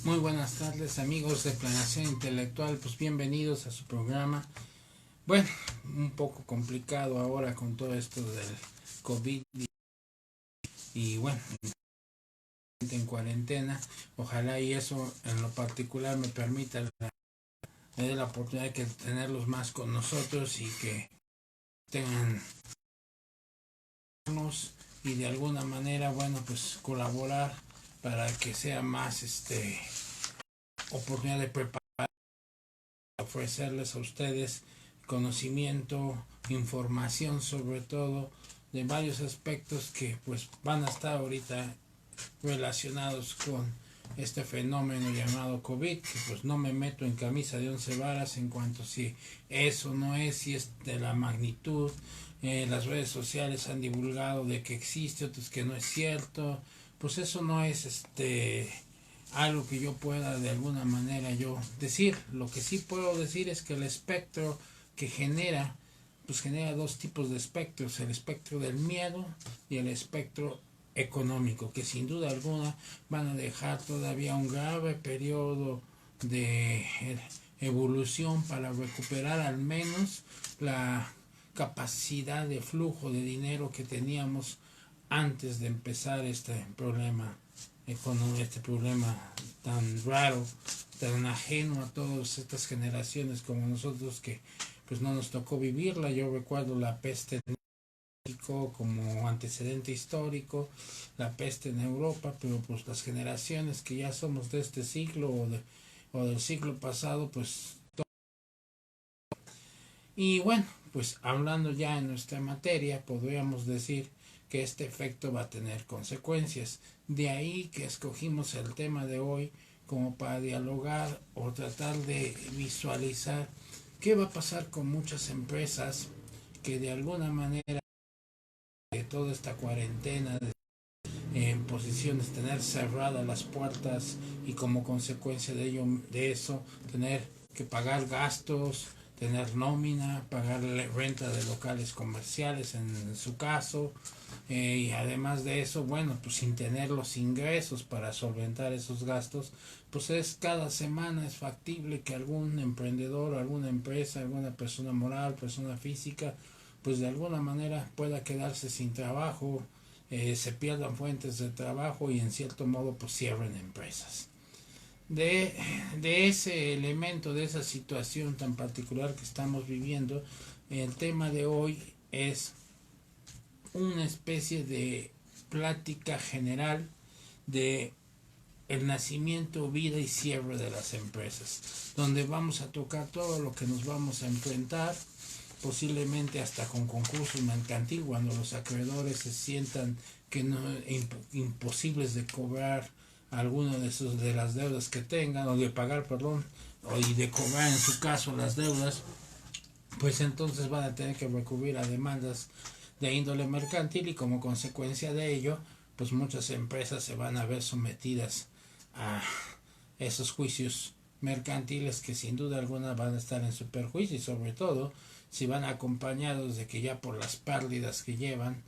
Muy buenas tardes amigos de Planeación Intelectual, pues bienvenidos a su programa. Bueno, un poco complicado ahora con todo esto del COVID y bueno, en cuarentena. Ojalá y eso en lo particular me dé la oportunidad de tenerlos más con nosotros y que tengan y de alguna manera, bueno, pues colaborar para que sea más oportunidad de preparar, ofrecerles a ustedes conocimiento, información sobre todo de varios aspectos que pues van a estar ahorita relacionados con este fenómeno llamado COVID, que pues no me meto en camisa de 11 varas en cuanto si eso no es, si es de la magnitud. Las redes sociales han divulgado de que existe, otros que no es cierto. Pues eso no es algo que yo pueda de alguna manera yo decir. Lo que sí puedo decir es que el espectro que genera, pues genera dos tipos de espectros: el espectro del miedo y el espectro económico, que sin duda alguna van a dejar todavía un grave periodo de evolución para recuperar al menos la capacidad de flujo de dinero que teníamos antes de empezar este problema tan raro, tan ajeno a todas estas generaciones como nosotros, que pues no nos tocó vivirla. Yo recuerdo la peste en México como antecedente histórico, la peste en Europa, pero pues las generaciones que ya somos de este siglo o del siglo pasado, pues. Y bueno, pues hablando ya en nuestra materia, podríamos decir que este efecto va a tener consecuencias. De ahí que escogimos el tema de hoy como para dialogar o tratar de visualizar qué va a pasar con muchas empresas que de alguna manera de toda esta cuarentena, en posiciones tener cerradas las puertas y como consecuencia de ello, de eso, tener que pagar gastos, tener nómina, pagar renta de locales comerciales en su caso, y además de eso, bueno, pues sin tener los ingresos para solventar esos gastos, pues es cada semana es factible que algún emprendedor, alguna empresa, alguna persona moral, persona física, pues de alguna manera pueda quedarse sin trabajo, se pierdan fuentes de trabajo y en cierto modo pues cierren empresas. De, de ese elemento, de esa situación tan particular que estamos viviendo, el tema de hoy es una especie de plática general de el nacimiento, vida y cierre de las empresas, donde vamos a tocar todo lo que nos vamos a enfrentar, posiblemente hasta con concurso mercantil, cuando los acreedores se sientan que no imposibles de cobrar alguna de las deudas que tengan, o de pagar, perdón, y de cobrar en su caso las deudas, pues entonces van a tener que recurrir a demandas de índole mercantil, y como consecuencia de ello, pues muchas empresas se van a ver sometidas a esos juicios mercantiles que sin duda alguna van a estar en su perjuicio, y sobre todo si van acompañados de que ya por las pérdidas que llevan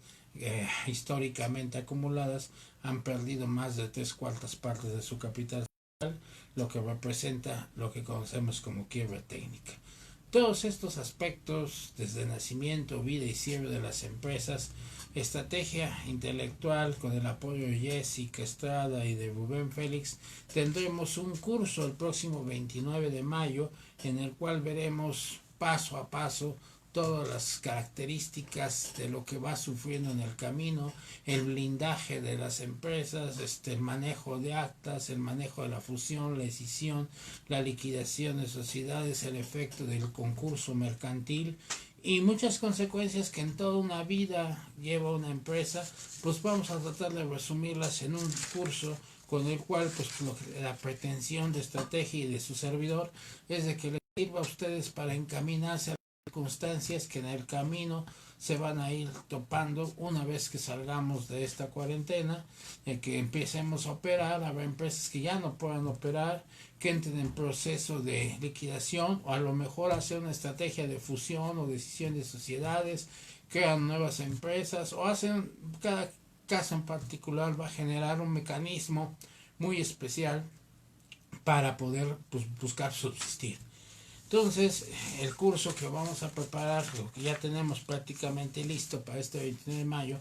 históricamente acumuladas han perdido más de 3/4 de su capital, lo que representa lo que conocemos como quiebra técnica. Todos estos aspectos, desde nacimiento, vida y cierre de las empresas, estrategia intelectual, con el apoyo de Jessica Estrada y de Rubén Félix, tendremos un curso el próximo 29 de mayo en el cual veremos paso a paso todas las características de lo que va sufriendo en el camino, el blindaje de las empresas, el manejo de actas, el manejo de la fusión, la escisión, la liquidación de sociedades, el efecto del concurso mercantil y muchas consecuencias que en toda una vida lleva una empresa. Pues vamos a tratar de resumirlas en un curso con el cual pues la pretensión de estrategia y de su servidor es de que les sirva a ustedes para encaminarse a circunstancias que en el camino se van a ir topando una vez que salgamos de esta cuarentena, que empecemos a operar. Habrá empresas que ya no puedan operar, que entren en proceso de liquidación, o a lo mejor hacer una estrategia de fusión o decisión de sociedades, crean nuevas empresas o hacen, cada caso en particular va a generar un mecanismo muy especial para poder pues, buscar subsistir. Entonces, el curso que vamos a preparar, lo que ya tenemos prácticamente listo para este 29 de mayo,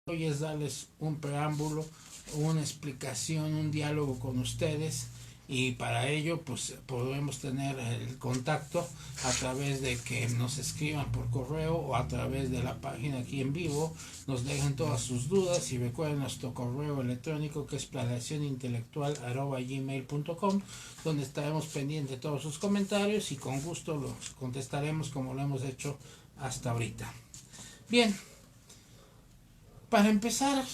hoy es darles un preámbulo, una explicación, un diálogo con ustedes, y para ello pues podemos tener el contacto a través de que nos escriban por correo o a través de la página aquí en vivo, nos dejen todas sus dudas y recuerden nuestro correo electrónico que es planeacionintelectual@gmail.com, donde estaremos pendientes de todos sus comentarios y con gusto los contestaremos como lo hemos hecho hasta ahorita. Bien, para empezar,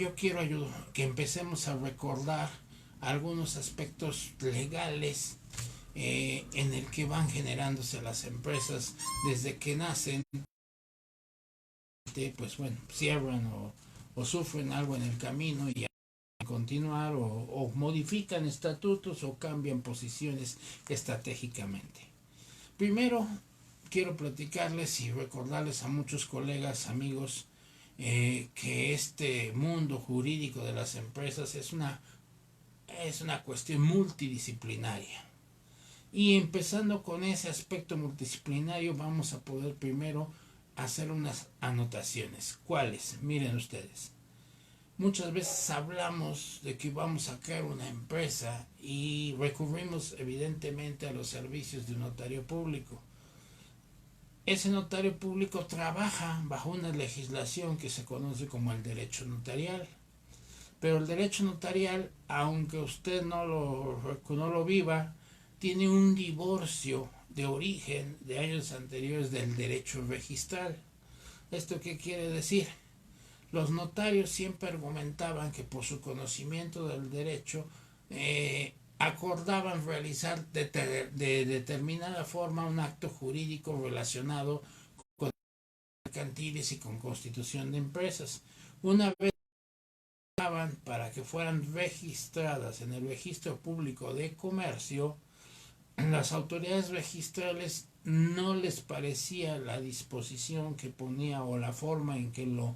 yo quiero que empecemos a recordar algunos aspectos legales en el que van generándose las empresas desde que nacen, pues bueno, cierran o sufren algo en el camino y continuar o modifican estatutos o cambian posiciones estratégicamente. Primero, quiero platicarles y recordarles a muchos colegas, amigos, que este mundo jurídico de las empresas es una cuestión multidisciplinaria. Y empezando con ese aspecto multidisciplinario, vamos a poder primero hacer unas anotaciones. ¿Cuáles? Miren ustedes. Muchas veces hablamos de que vamos a crear una empresa y recurrimos evidentemente a los servicios de un notario público. Ese notario público trabaja bajo una legislación que se conoce como el derecho notarial. Pero el derecho notarial, aunque usted no lo viva, tiene un divorcio de origen de años anteriores del derecho registral. ¿Esto qué quiere decir? Los notarios siempre argumentaban que por su conocimiento del derecho acordaban realizar de determinada forma un acto jurídico relacionado con mercantiles y con constitución de empresas. Una vez para que fueran registradas en el registro público de comercio, las autoridades registrales no les parecía la disposición que ponía o la forma en que lo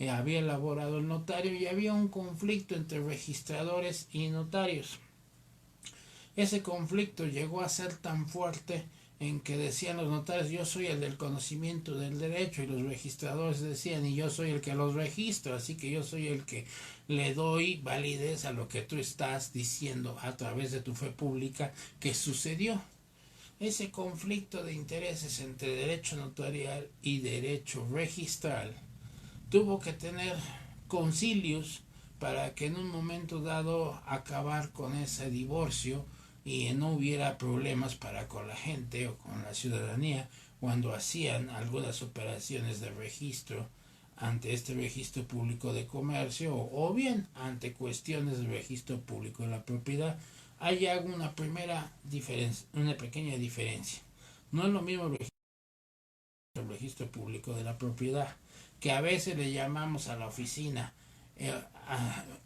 había elaborado el notario, y había un conflicto entre registradores y notarios. Ese conflicto llegó a ser tan fuerte en que decían los notarios: yo soy el del conocimiento del derecho, y los registradores decían: y yo soy el que los registro, así que yo soy el que le doy validez a lo que tú estás diciendo a través de tu fe pública que sucedió. Ese conflicto de intereses entre derecho notarial y derecho registral tuvo que tener concilios para que en un momento dado acabar con ese divorcio y no hubiera problemas para con la gente o con la ciudadanía cuando hacían algunas operaciones de registro ante este registro público de comercio o bien ante cuestiones de registro público de la propiedad. Ahí hago una pequeña diferencia. No es lo mismo el registro público de la propiedad, que a veces le llamamos a la oficina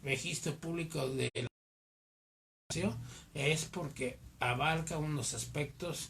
registro público de la propiedad, es porque abarca unos aspectos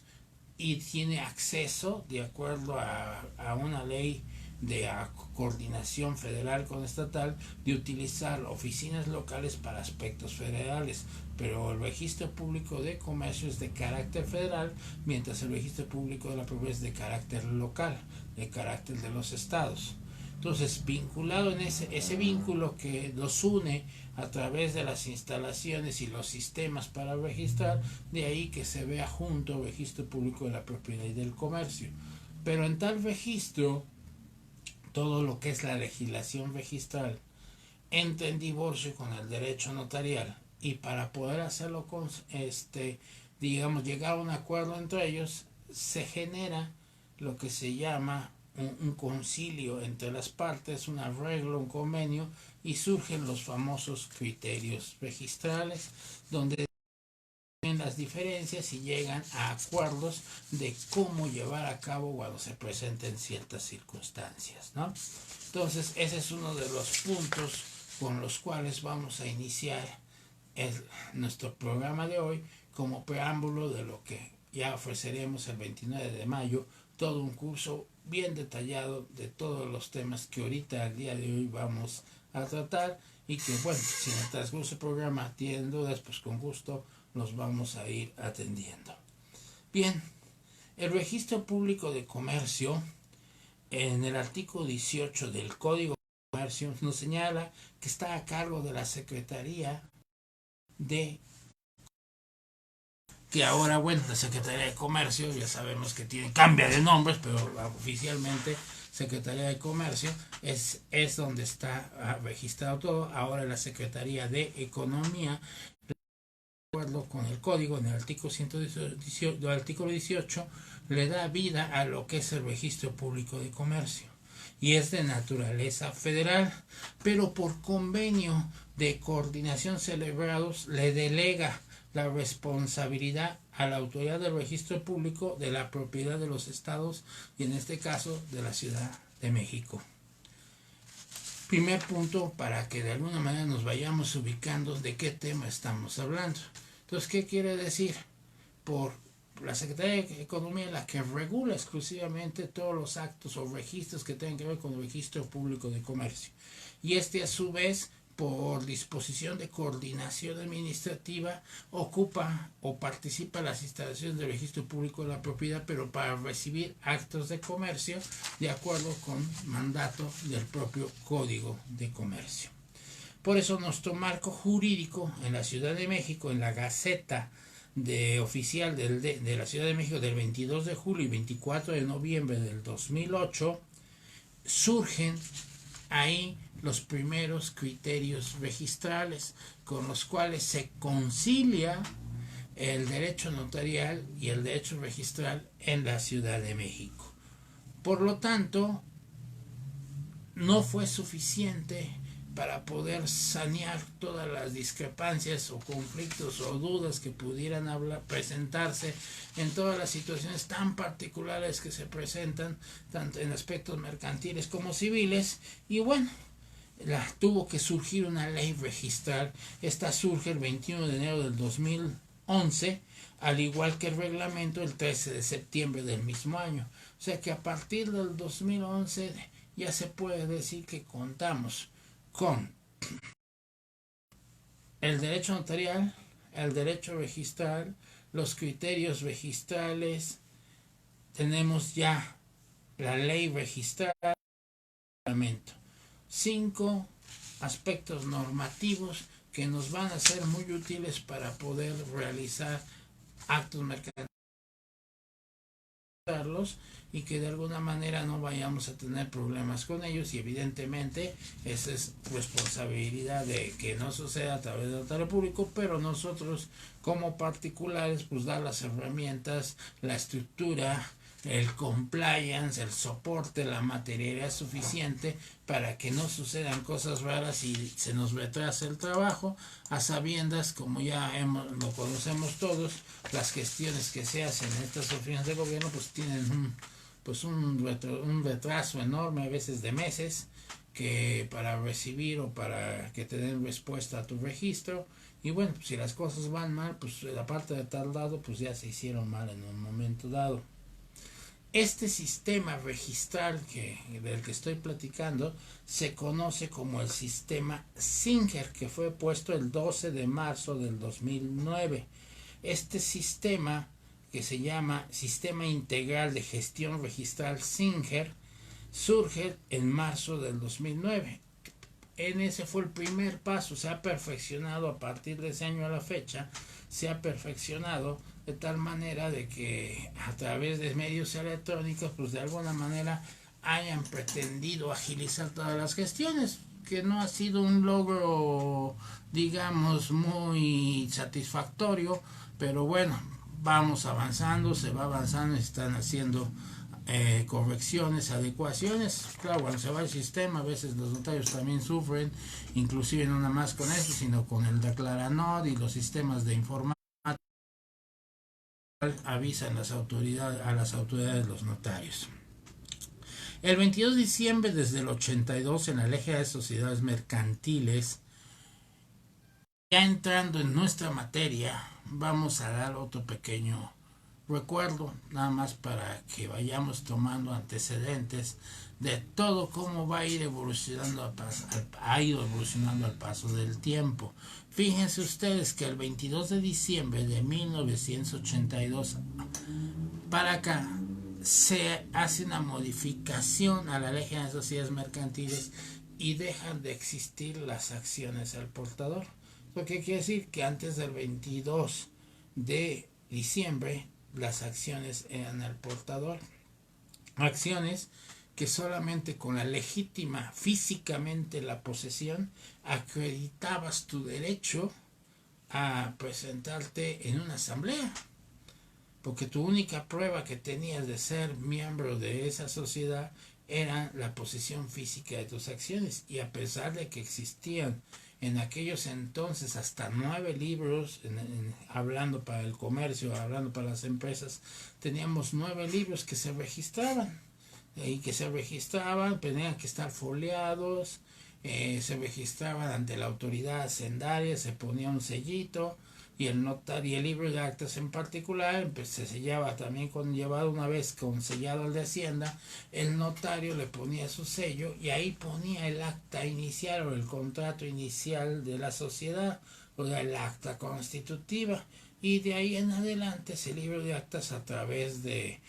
y tiene acceso, de acuerdo a una ley de coordinación federal con estatal, de utilizar oficinas locales para aspectos federales, pero el registro público de comercio es de carácter federal, mientras el registro público de la propiedad es de carácter local, de carácter de los estados. Entonces, vinculado en ese vínculo que los une a través de las instalaciones y los sistemas para registrar, de ahí que se vea junto el registro público de la propiedad y del comercio. Pero en tal registro, todo lo que es la legislación registral entra en divorcio con el derecho notarial, y para poder hacerlo llegar a un acuerdo entre ellos, se genera lo que se llama un concilio entre las partes, un arreglo, un convenio, y surgen los famosos criterios registrales, donde en las diferencias y llegan a acuerdos de cómo llevar a cabo cuando se presenten ciertas circunstancias, ¿no? Entonces, ese es uno de los puntos con los cuales vamos a iniciar nuestro programa de hoy, como preámbulo de lo que ya ofreceremos el 29 de mayo, todo un curso bien detallado de todos los temas que ahorita al día de hoy vamos a tratar y que, bueno, si en el transcurso del programa tienen dudas, pues con gusto los vamos a ir atendiendo. Bien, el Registro Público de Comercio, en el artículo 18 del Código de Comercio, nos señala que está a cargo de la Secretaría de... que ahora, bueno, la Secretaría de Comercio, ya sabemos que cambia de nombres, pero oficialmente Secretaría de Comercio es donde está registrado todo. Ahora la Secretaría de Economía, de acuerdo con el código, en el artículo 18, le da vida a lo que es el Registro Público de Comercio y es de naturaleza federal, pero por convenio de coordinación celebrados le delega la responsabilidad a la autoridad del registro público de la propiedad de los estados y en este caso de la Ciudad de México. Primer punto para que de alguna manera nos vayamos ubicando de qué tema estamos hablando. Entonces, ¿qué quiere decir? Por la Secretaría de Economía, la que regula exclusivamente todos los actos o registros que tengan que ver con el Registro Público de Comercio. Y a su vez, por disposición de coordinación administrativa, ocupa o participa en las instalaciones del Registro Público de la Propiedad, pero para recibir actos de comercio de acuerdo con mandato del propio Código de Comercio. Por eso nuestro marco jurídico en la Ciudad de México, en la Gaceta oficial de la Ciudad de México del 22 de julio y 24 de noviembre del 2008, surgen ahí los primeros criterios registrales con los cuales se concilia el derecho notarial y el derecho registral en la Ciudad de México. Por lo tanto, no fue suficiente para poder sanear todas las discrepancias o conflictos o dudas que pudieran presentarse en todas las situaciones tan particulares que se presentan tanto en aspectos mercantiles como civiles. Y bueno, tuvo que surgir una ley registral. Esta surge el 21 de enero del 2011, al igual que el reglamento el 13 de septiembre del mismo año. O sea que a partir del 2011 ya se puede decir que contamos con el derecho notarial, el derecho registral, los criterios registrales, tenemos ya la ley registral, 5 aspectos normativos que nos van a ser muy útiles para poder realizar actos mercantiles y que de alguna manera no vayamos a tener problemas con ellos, y evidentemente esa es responsabilidad de que no suceda a través del notario público, pero nosotros como particulares pues dar las herramientas, la estructura, el compliance, el soporte, la materialidad suficiente para que no sucedan cosas raras y se nos retrase el trabajo, a sabiendas, como ya lo conocemos todos, las gestiones que se hacen en estas oficinas de gobierno pues tienen un retraso enorme, a veces de meses, que para recibir o para que te den respuesta a tu registro. Y bueno, si las cosas van mal, pues la parte de tardado pues ya se hicieron mal en un momento dado. Este sistema registral del que estoy platicando se conoce como el sistema Singer, que fue puesto el 12 de marzo del 2009. Este sistema, que se llama Sistema Integral de Gestión Registral Singer, surge en marzo del 2009. Ese fue el primer paso, se ha perfeccionado a partir de ese año a la fecha, se ha perfeccionado de tal manera de que a través de medios electrónicos pues de alguna manera hayan pretendido agilizar todas las gestiones, que no ha sido un logro digamos muy satisfactorio, pero bueno, vamos avanzando, se va avanzando, están haciendo correcciones, adecuaciones. Claro, cuando se va el sistema, a veces los notarios también sufren, inclusive no nada más con eso, sino con el Declaranot y los sistemas de informática avisan a las autoridades los notarios. El 22 de diciembre desde el 82 en la Ley de Sociedades Mercantiles, ya entrando en nuestra materia, vamos a dar otro pequeño recuerdo, nada más para que vayamos tomando antecedentes de todo cómo va a ir evolucionando, ha ido evolucionando al paso del tiempo. Fíjense ustedes que el 22 de diciembre de 1982 para acá se hace una modificación a la Ley General de Sociedades Mercantiles y dejan de existir las acciones al portador. Lo que quiere decir que antes del 22 de diciembre las acciones eran al portador. Acciones que solamente con la legítima físicamente la posesión acreditabas tu derecho a presentarte en una asamblea, porque tu única prueba que tenías de ser miembro de esa sociedad era la posesión física de tus acciones. Y a pesar de que existían en aquellos entonces hasta 9 libros hablando para el comercio, hablando para las empresas, teníamos 9 libros que se registraban tenían que estar foliados, se registraban ante la autoridad hacendaria, se ponía un sellito, y el notario y el libro de actas en particular pues, se sellaba también llevado una vez con sellado el de Hacienda. El notario le ponía su sello y ahí ponía el acta inicial o el contrato inicial de la sociedad, o sea, el acta constitutiva, y de ahí en adelante ese libro de actas, a través de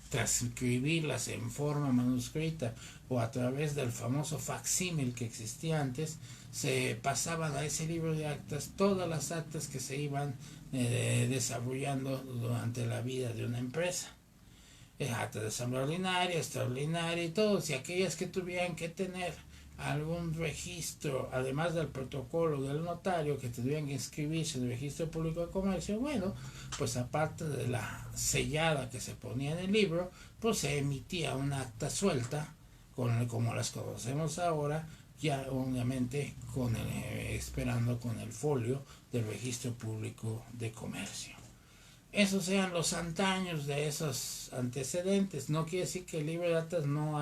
transcribirlas en forma manuscrita o a través del famoso facsímil que existía antes, se pasaban a ese libro de actas todas las actas que se iban desarrollando durante la vida de una empresa. Actas de asamblea ordinaria, extraordinaria y todos, y aquellas que tuvieran que tener algún registro, además del protocolo del notario, que tendrían que inscribirse en el registro público de comercio, bueno, pues aparte de la sellada que se ponía en el libro, pues se emitía una acta suelta, como las conocemos ahora, ya obviamente esperando con el folio del registro público de comercio. Esos eran los antaños de esos antecedentes. No quiere decir que el libro de actas no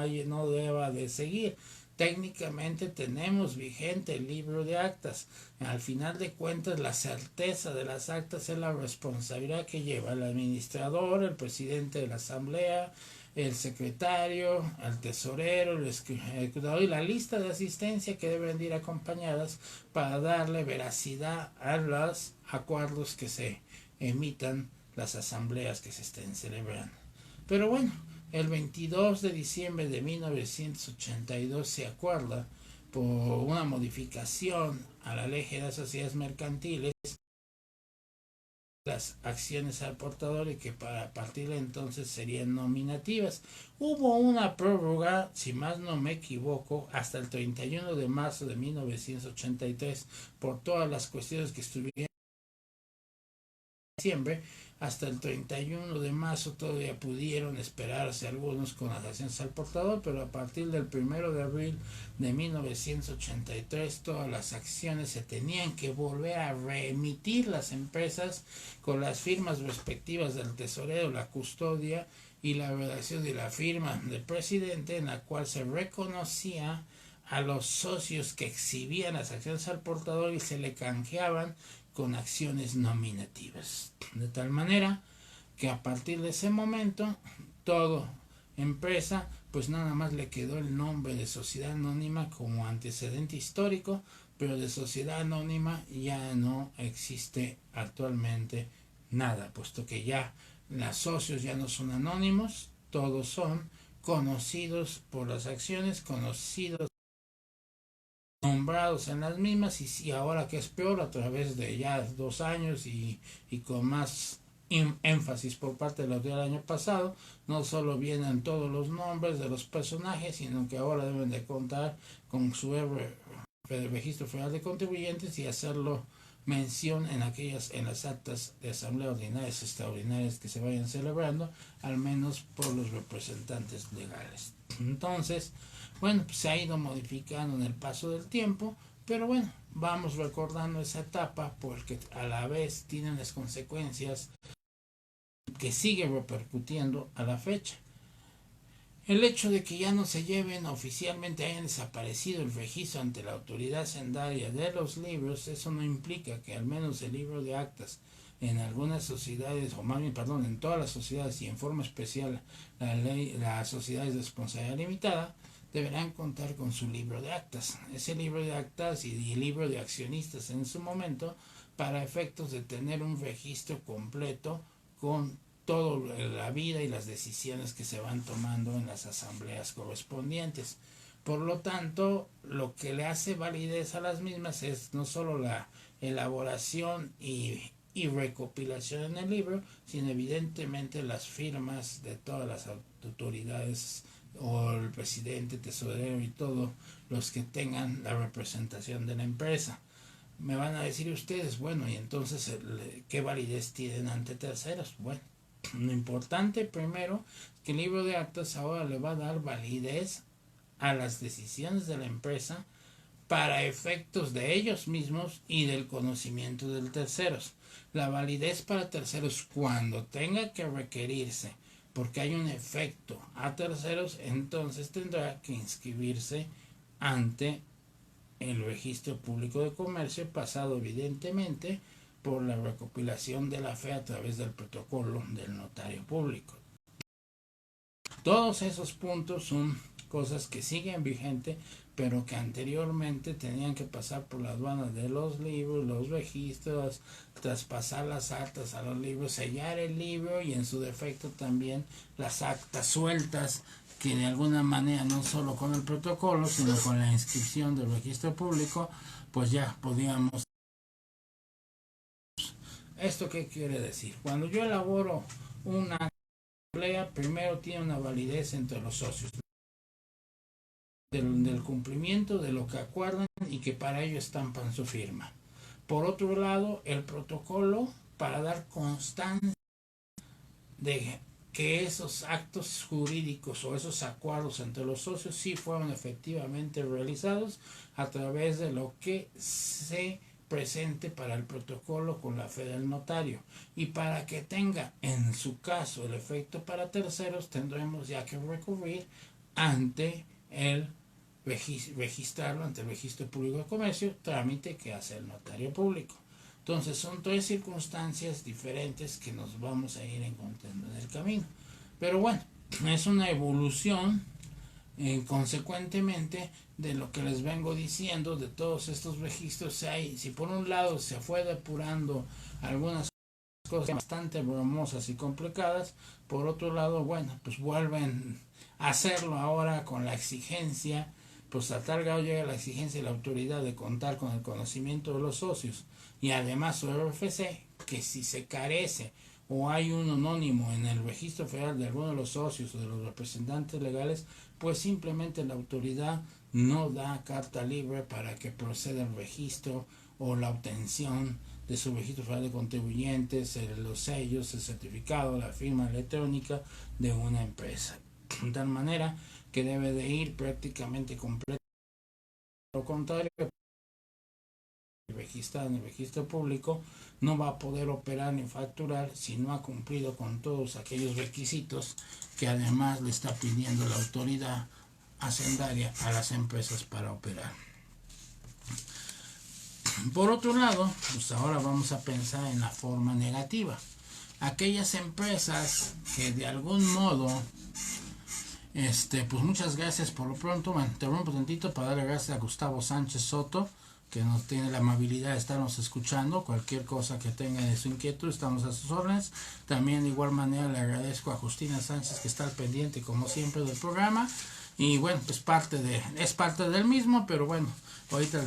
deba de seguir. Técnicamente tenemos vigente el libro de actas. Al final de cuentas, la certeza de las actas es la responsabilidad que lleva el administrador, el presidente de la asamblea, el secretario, el tesorero, el ejecutador y la lista de asistencia que deben ir acompañadas para darle veracidad a los acuerdos que se emitan, las asambleas que se estén celebrando. Pero bueno, el 22 de diciembre de 1982 se acuerda, por una modificación a la Ley General de Sociedades Mercantiles, las acciones al portador, y que a partir de entonces serían nominativas. Hubo una prórroga, si más no me equivoco, hasta el 31 de marzo de 1983 por todas las cuestiones que estuvieron en diciembre. Hasta el 31 de marzo todavía pudieron esperarse algunos con las acciones al portador, pero a partir del 1 de abril de 1983 todas las acciones se tenían que volver a reemitir las empresas con las firmas respectivas del tesorero, la custodia y la redacción de la firma del presidente, en la cual se reconocía a los socios que exhibían las acciones al portador y se le canjeaban con acciones nominativas, de tal manera que a partir de ese momento todo empresa pues nada más le quedó el nombre de sociedad anónima como antecedente histórico, pero de sociedad anónima ya no existe actualmente nada, puesto que ya los socios ya no son anónimos, todos son conocidos por las acciones, conocidos, nombrados en las mismas, y ahora que es peor, a través de ya 2 años y con más énfasis por parte de la autoridad del año pasado, no solo vienen todos los nombres de los personajes, sino que ahora deben de contar con su registro federal de contribuyentes y hacerlo mención en las actas de asamblea ordinarias, extraordinarias que se vayan celebrando, al menos por los representantes legales. Entonces, bueno, pues se ha ido modificando en el paso del tiempo, pero bueno, vamos recordando esa etapa porque a la vez tienen las consecuencias que siguen repercutiendo a la fecha. El hecho de que ya no se lleven oficialmente, hayan desaparecido el registro ante la autoridad hacendaria de los libros, eso no implica que al menos el libro de actas en algunas sociedades, o más bien, perdón, en todas las sociedades y en forma especial las sociedades de responsabilidad limitada, deberán contar con su libro de actas. Ese libro de actas y el libro de accionistas en su momento, para efectos de tener un registro completo con toda la vida y las decisiones que se van tomando en las asambleas correspondientes. Por lo tanto, lo que le hace validez a las mismas es no solo la elaboración y recopilación en el libro, sino evidentemente las firmas de todas las autoridades o el presidente, tesorero y todos los que tengan la representación de la empresa. Me van a decir ustedes, bueno, y entonces, ¿qué validez tienen ante terceros? Bueno, lo importante primero es que el libro de actas ahora le va a dar validez a las decisiones de la empresa para efectos de ellos mismos y del conocimiento de terceros. La validez para terceros, cuando tenga que requerirse porque hay un efecto a terceros, entonces tendrá que inscribirse ante el registro público de comercio, pasado evidentemente por la recopilación de la fe a través del protocolo del notario público. Todos esos puntos son cosas que siguen vigentes, pero que anteriormente tenían que pasar por la aduana de los libros, los registros, traspasar las actas a los libros, sellar el libro y en su defecto también las actas sueltas, que de alguna manera no solo con el protocolo, sino con la inscripción del registro público, pues ya podíamos. ¿Esto qué quiere decir? Cuando yo elaboro una asamblea, primero tiene una validez entre los socios del cumplimiento de lo que acuerdan y que para ello estampan su firma. Por otro lado, el protocolo para dar constancia de que esos actos jurídicos o esos acuerdos entre los socios sí fueron efectivamente realizados a través de lo que se presente para el protocolo con la fe del notario, y para que tenga en su caso el efecto para terceros tendremos ya que recurrir ante el registrarlo ante el registro público de comercio, trámite que hace el notario público. Entonces son tres circunstancias diferentes que nos vamos a ir encontrando en el camino. Pero bueno, es una evolución consecuentemente de lo que les vengo diciendo de todos estos registros. Si por un lado se fue depurando algunas cosas bastante bromosas y complicadas, por otro lado, bueno, pues vuelven a hacerlo ahora con la exigencia, pues a tal grado llega la exigencia y la autoridad de contar con el conocimiento de los socios y además su RFC, que si se carece o hay un anónimo en el registro federal de alguno de los socios o de los representantes legales, pues simplemente la autoridad no da carta libre para que proceda el registro o la obtención de su registro federal de contribuyentes, los sellos, el certificado, la firma electrónica de una empresa. De tal manera que debe de ir prácticamente completo. Lo contrario, registrado en el registro público, no va a poder operar ni facturar si no ha cumplido con todos aquellos requisitos que además le está pidiendo la autoridad hacendaria a las empresas para operar. Por otro lado, pues ahora vamos a pensar en la forma negativa. Aquellas empresas que de algún modo, pues muchas gracias por lo pronto. Bueno, te rompo tantito para darle gracias a Gustavo Sánchez Soto, que nos tiene la amabilidad de estarnos escuchando. Cualquier cosa que tenga de su inquietud, estamos a sus órdenes. También de igual manera le agradezco a Justina Sánchez, que está al pendiente como siempre del programa. Y bueno, pues es parte del mismo, pero bueno, ahorita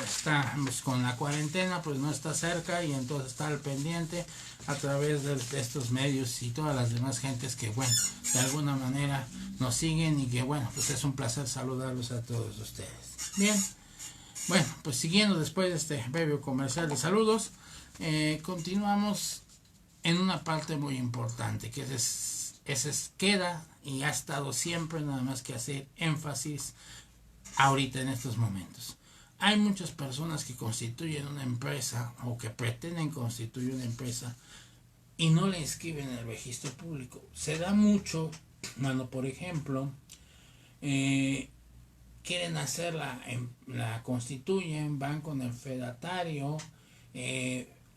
estamos con la cuarentena, pues no está cerca y entonces está al pendiente a través de estos medios y todas las demás gentes que bueno, de alguna manera nos siguen y que bueno, pues es un placer saludarlos a todos ustedes. Bien, bueno, pues siguiendo después de este breve comercial de saludos, continuamos en una parte muy importante que queda y ha estado siempre, nada más que hacer énfasis ahorita en estos momentos. Hay muchas personas que constituyen una empresa o que pretenden constituir una empresa y no la inscriben en el registro público. Se da mucho cuando, por ejemplo, quieren hacerla, la constituyen, van con el fedatario,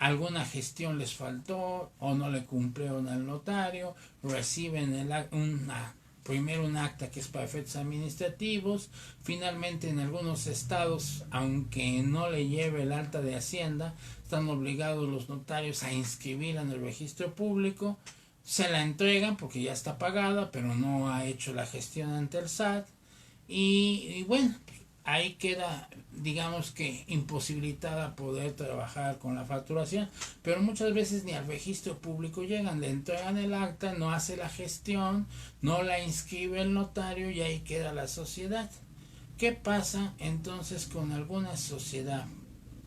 alguna gestión les faltó o no le cumplieron al notario, reciben primero un acta que es para efectos administrativos, finalmente en algunos estados, aunque no le lleve el alta de Hacienda, están obligados los notarios a inscribirla en el registro público, se la entregan porque ya está pagada, pero no ha hecho la gestión ante el SAT, y bueno, ahí queda, digamos que imposibilitada poder trabajar con la facturación, pero muchas veces ni al registro público llegan, le entregan el acta, no hace la gestión, no la inscribe el notario y ahí queda la sociedad. ¿Qué pasa entonces con alguna sociedad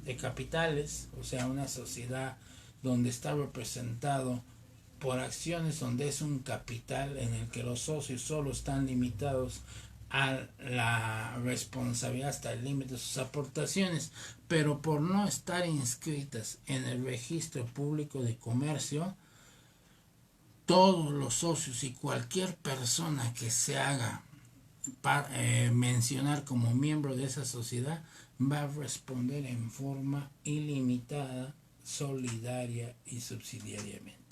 de capitales, o sea, una sociedad donde está representado por acciones, donde es un capital en el que los socios solo están limitados a la responsabilidad hasta el límite de sus aportaciones, pero por no estar inscritas en el registro público de comercio, todos los socios y cualquier persona que se haga mencionar como miembro de esa sociedad va a responder en forma ilimitada, solidaria y subsidiariamente.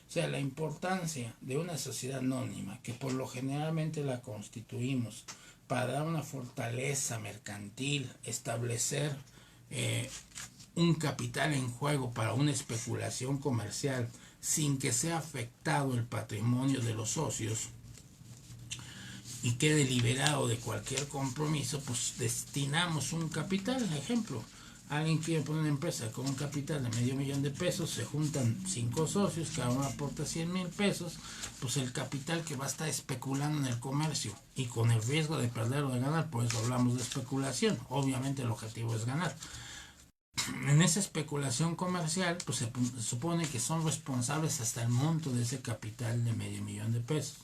O sea, la importancia de una sociedad anónima, que por lo generalmente la constituimos para dar una fortaleza mercantil, establecer un capital en juego para una especulación comercial sin que sea afectado el patrimonio de los socios y quede liberado de cualquier compromiso, pues destinamos un capital. Ejemplo, alguien quiere poner una empresa con un capital de $500,000 de pesos, se juntan 5 socios, cada uno aporta 100,000 pesos, pues el capital que va a estar especulando en el comercio y con el riesgo de perder o de ganar, por eso hablamos de especulación, obviamente el objetivo es ganar. En esa especulación comercial, pues se supone que son responsables hasta el monto de ese capital de $500,000 de pesos.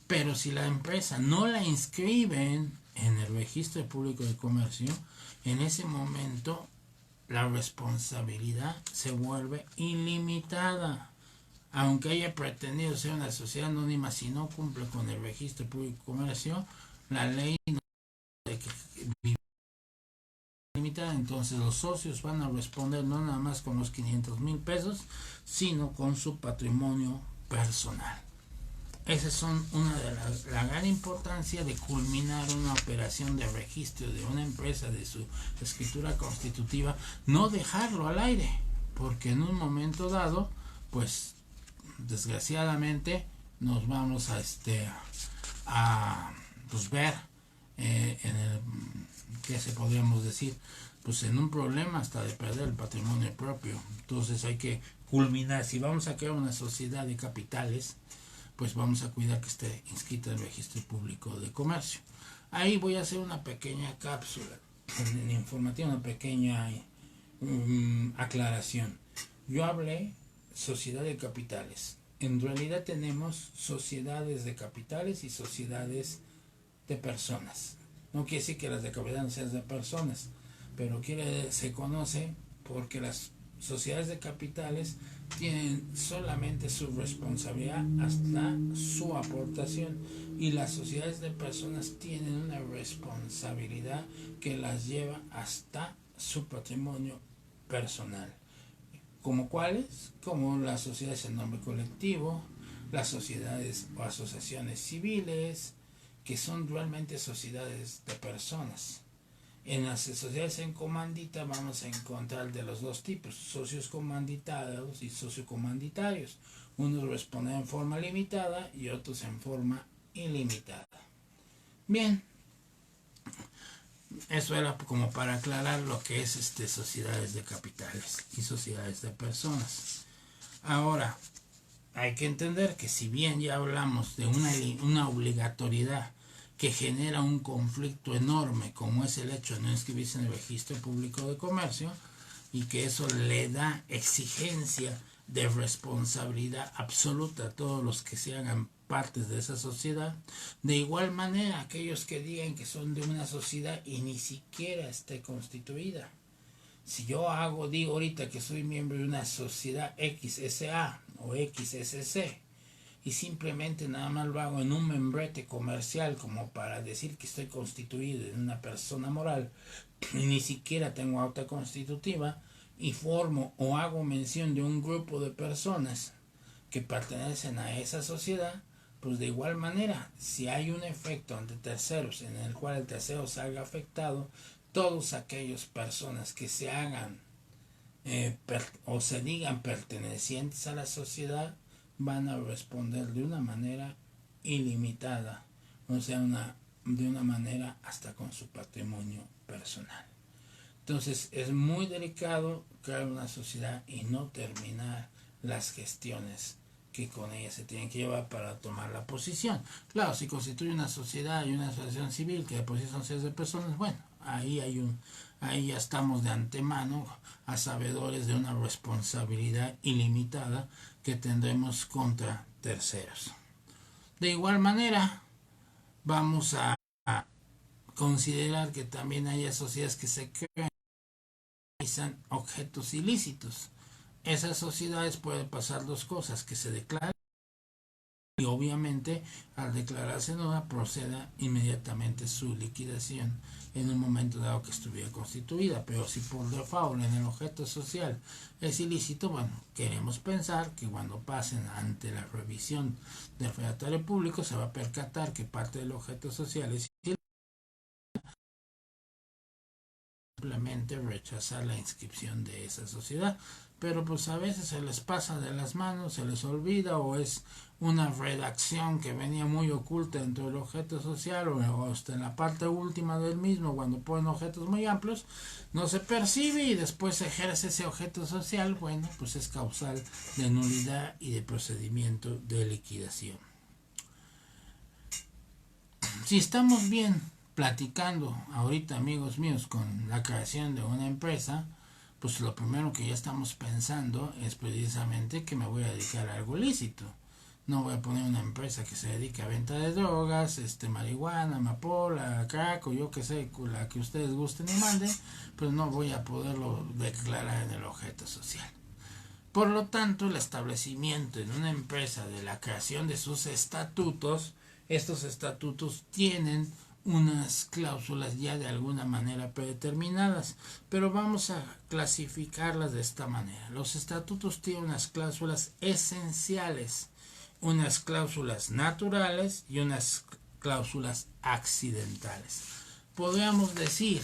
Pero si la empresa no la inscriben en el registro público de comercio, en ese momento la responsabilidad se vuelve ilimitada. Aunque haya pretendido ser una sociedad anónima, si no cumple con el registro público de comercio, la ley no dice que limitada, entonces los socios van a responder no nada más con los 500,000 pesos, sino con su patrimonio personal. Esas son una de la gran importancia de culminar una operación de registro de una empresa, de su escritura constitutiva, no dejarlo al aire, porque en un momento dado, pues desgraciadamente nos vamos a pues ver en el, ¿qué se podríamos decir? Pues en un problema hasta de perder el patrimonio propio. Entonces hay que culminar. Si vamos a crear una sociedad de capitales, pues vamos a cuidar que esté inscrita en el registro público de comercio. Ahí voy a hacer una pequeña cápsula informativa, una pequeña aclaración. Yo hablé sociedad de capitales. En realidad tenemos sociedades de capitales y sociedades de personas. No quiere decir que las de capitales sean de personas, pero se conoce porque las sociedades de capitales tienen solamente su responsabilidad hasta su aportación y las sociedades de personas tienen una responsabilidad que las lleva hasta su patrimonio personal. ¿Como cuáles? Como las sociedades en nombre colectivo, las sociedades o asociaciones civiles, que son realmente sociedades de personas. En las sociedades en comandita vamos a encontrar de los dos tipos, socios comanditados y sociocomanditarios. Unos responden en forma limitada y otros en forma ilimitada. Bien, eso era como para aclarar lo que es sociedades de capitales y sociedades de personas. Ahora, hay que entender que si bien ya hablamos de una obligatoriedad que genera un conflicto enorme, como es el hecho de no inscribirse en el registro público de comercio, y que eso le da exigencia de responsabilidad absoluta a todos los que se hagan partes de esa sociedad. De igual manera, aquellos que digan que son de una sociedad y ni siquiera esté constituida. Si yo digo ahorita que soy miembro de una sociedad XSA o XSC, y simplemente nada más lo hago en un membrete comercial como para decir que estoy constituido en una persona moral y ni siquiera tengo acta constitutiva, y formo o hago mención de un grupo de personas que pertenecen a esa sociedad, pues de igual manera, si hay un efecto ante terceros en el cual el tercero salga afectado, todas aquellas personas que se hagan o se digan pertenecientes a la sociedad van a responder de una manera ilimitada, o sea, de una manera hasta con su patrimonio personal. Entonces es muy delicado crear una sociedad y no terminar las gestiones que con ella se tienen que llevar para tomar la posición. Claro, si constituye una sociedad y una asociación civil que de por sí son seis de personas, bueno, ahí ya estamos de antemano a sabedores de una responsabilidad ilimitada que tendremos contra terceros. De igual manera, vamos a considerar que también hay sociedades que se crean objetos ilícitos. Esas sociedades pueden pasar dos cosas: que se declaren y obviamente al declararse nuda proceda inmediatamente su liquidación en un momento dado que estuviera constituida. Pero si por default en el objeto social es ilícito, bueno, queremos pensar que cuando pasen ante la revisión del fedatario público se va a percatar que parte del objeto social es ilícito, simplemente rechazar la inscripción de esa sociedad. Pero pues a veces se les pasa de las manos, se les olvida, o es una redacción que venía muy oculta dentro del objeto social, o hasta en la parte última del mismo, cuando ponen objetos muy amplios, no se percibe y después se ejerce ese objeto social. Bueno, pues es causal de nulidad y de procedimiento de liquidación. Si estamos bien platicando ahorita, amigos míos, con la creación de una empresa, pues lo primero que ya estamos pensando es precisamente que me voy a dedicar a algo lícito. No voy a poner una empresa que se dedique a venta de drogas, marihuana, amapola, crack, o yo que sé, la que ustedes gusten y manden, pues no voy a poderlo declarar en el objeto social. Por lo tanto, el establecimiento en una empresa de la creación de sus estatutos, estos estatutos tienen unas cláusulas ya de alguna manera predeterminadas, pero vamos a clasificarlas de esta manera. Los estatutos tienen unas cláusulas esenciales, unas cláusulas naturales y unas cláusulas accidentales. Podríamos decir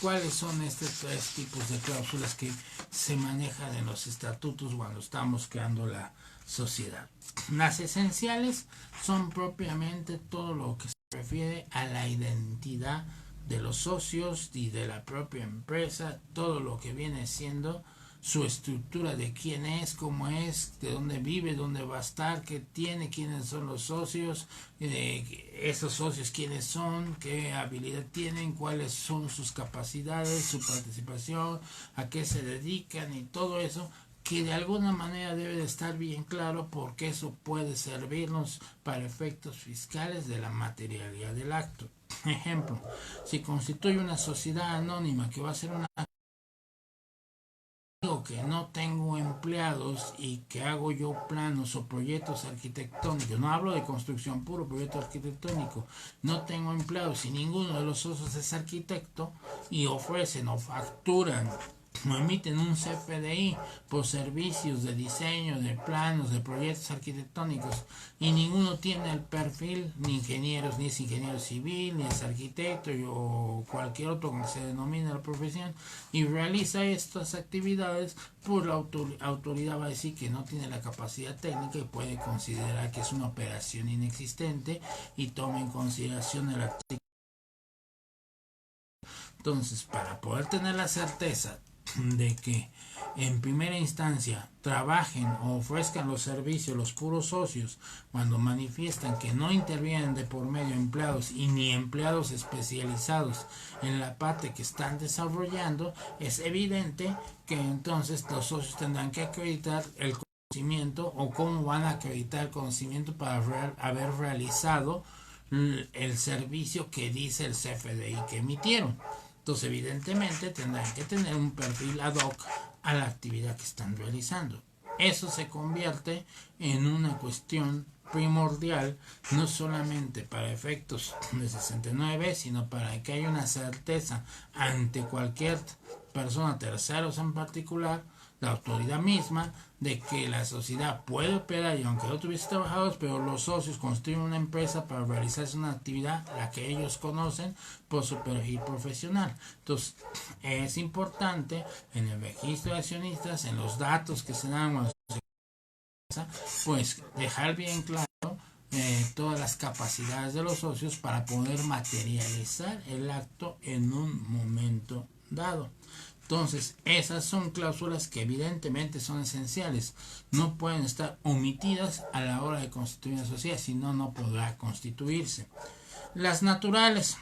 cuáles son estos tres tipos de cláusulas que se manejan en los estatutos cuando estamos creando la sociedad. Las esenciales son propiamente todo lo que se refiere a la identidad de los socios y de la propia empresa, todo lo que viene siendo su estructura de quién es, cómo es, de dónde vive, dónde va a estar, qué tiene, quiénes son los socios, esos socios quiénes son, qué habilidad tienen, cuáles son sus capacidades, su participación, a qué se dedican y todo eso, que de alguna manera debe de estar bien claro, porque eso puede servirnos para efectos fiscales de la materialidad del acto. Ejemplo, si constituye una sociedad anónima que va a ser una que no tengo empleados y que hago yo planos o proyectos arquitectónicos, no hablo de construcción, puro proyecto arquitectónico, no tengo empleados y ninguno de los socios es arquitecto, y ofrecen o facturan o emiten un CFDI por servicios de diseño, de planos, de proyectos arquitectónicos, y ninguno tiene el perfil, ni ingenieros, ni es ingeniero civil, ni es arquitecto o cualquier otro que se denomine la profesión, y realiza estas actividades, pues la autoridad va a decir que no tiene la capacidad técnica y puede considerar que es una operación inexistente y toma en consideración el artículo. Entonces, para poder tener la certeza de que en primera instancia trabajen o ofrezcan los servicios los puros socios, cuando manifiestan que no intervienen de por medio empleados y ni empleados especializados en la parte que están desarrollando, es evidente que entonces los socios tendrán que acreditar el conocimiento, o cómo van a acreditar el conocimiento para haber realizado el servicio que dice el CFDI que emitieron. Entonces, evidentemente, tendrán que tener un perfil ad hoc a la actividad que están realizando. Eso se convierte en una cuestión primordial, no solamente para efectos de 69, sino para que haya una certeza ante cualquier persona, terceros en particular, la autoridad misma, de que la sociedad puede operar y aunque no tuviese trabajadores, pero los socios construyen una empresa para realizarse una actividad, la que ellos conocen por su perfil profesional. Entonces, es importante en el registro de accionistas, en los datos que se dan, pues dejar bien claro todas las capacidades de los socios para poder materializar el acto en un momento dado. Entonces, esas son cláusulas que evidentemente son esenciales. No pueden estar omitidas a la hora de constituir una sociedad, si no, no podrá constituirse. Las naturales.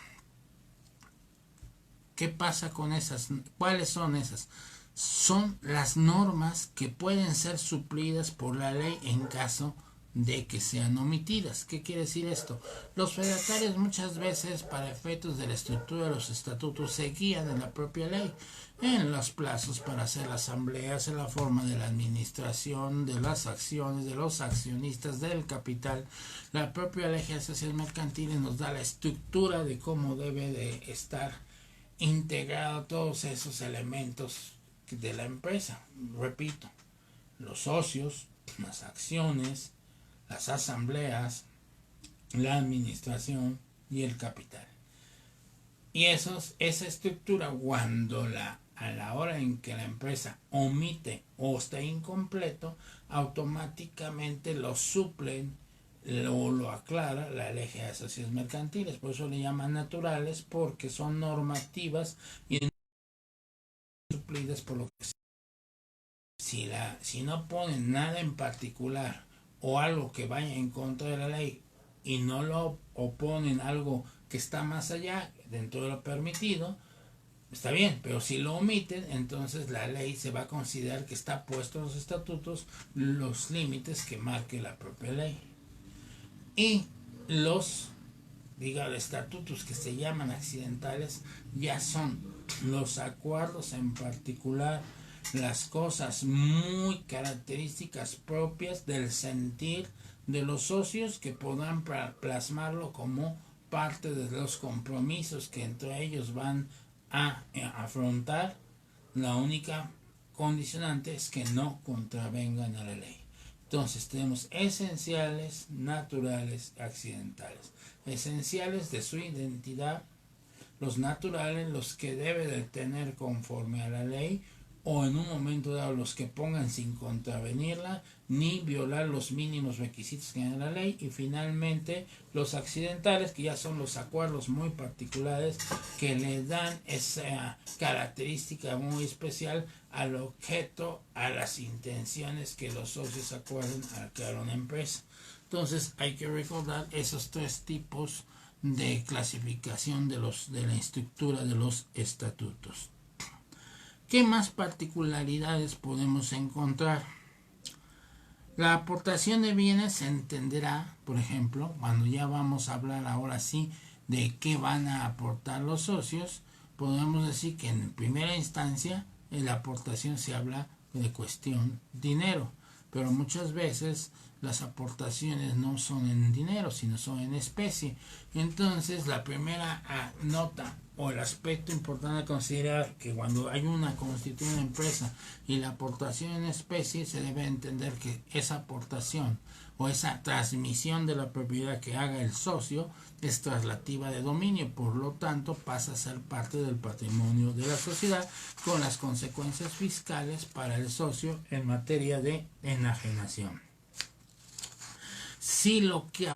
¿Qué pasa con esas? ¿Cuáles son esas? Son las normas que pueden ser suplidas por la ley en caso de que sean omitidas. ¿Qué quiere decir esto? Los fedatarios muchas veces, para efectos de la estructura de los estatutos, se guían en la propia ley, en los plazos para hacer asambleas, en la forma de la administración de las acciones, de los accionistas, del capital. La propia ley de asociaciones mercantiles nos da la estructura de cómo debe de estar integrado todos esos elementos de la empresa. Repito, los socios, las acciones, las asambleas, la administración y el capital. Y esa estructura, cuando a la hora en que la empresa omite o está incompleto, automáticamente lo suplen o lo aclara la ley de asociaciones mercantiles. Por eso le llaman naturales, porque son normativas y suplidas por lo que si no ponen nada en particular o algo que vaya en contra de la ley y no lo oponen algo que está más allá dentro de lo permitido, está bien, pero si lo omiten, entonces la ley se va a considerar que está puesto en los estatutos los límites que marque la propia ley. Y los estatutos que se llaman accidentales ya son los acuerdos en particular, las cosas muy características propias del sentir de los socios, que podrán plasmarlo como parte de los compromisos que entre ellos van a afrontar. La única condicionante es que no contravengan a la ley. Entonces tenemos esenciales, naturales, accidentales. Esenciales de su identidad, los naturales, los que debe de tener conforme a la ley, o en un momento dado los que pongan sin contravenirla ni violar los mínimos requisitos que hay en la ley, y finalmente los accidentales, que ya son los acuerdos muy particulares que le dan esa característica muy especial al objeto, a las intenciones que los socios acuerdan al crear una empresa. Entonces hay que recordar esos tres tipos de clasificación de la estructura de los estatutos. ¿Qué más particularidades podemos encontrar? La aportación de bienes se entenderá, por ejemplo, cuando ya vamos a hablar ahora sí de qué van a aportar los socios, podemos decir que en primera instancia en la aportación se habla de cuestión dinero, pero muchas veces las aportaciones no son en dinero, sino son en especie. Entonces, la primera nota o el aspecto importante a considerar, que cuando hay una constituida una empresa y la aportación en especie, se debe entender que esa aportación o esa transmisión de la propiedad que haga el socio es traslativa de dominio, por lo tanto pasa a ser parte del patrimonio de la sociedad, con las consecuencias fiscales para el socio en materia de enajenación. Si lo que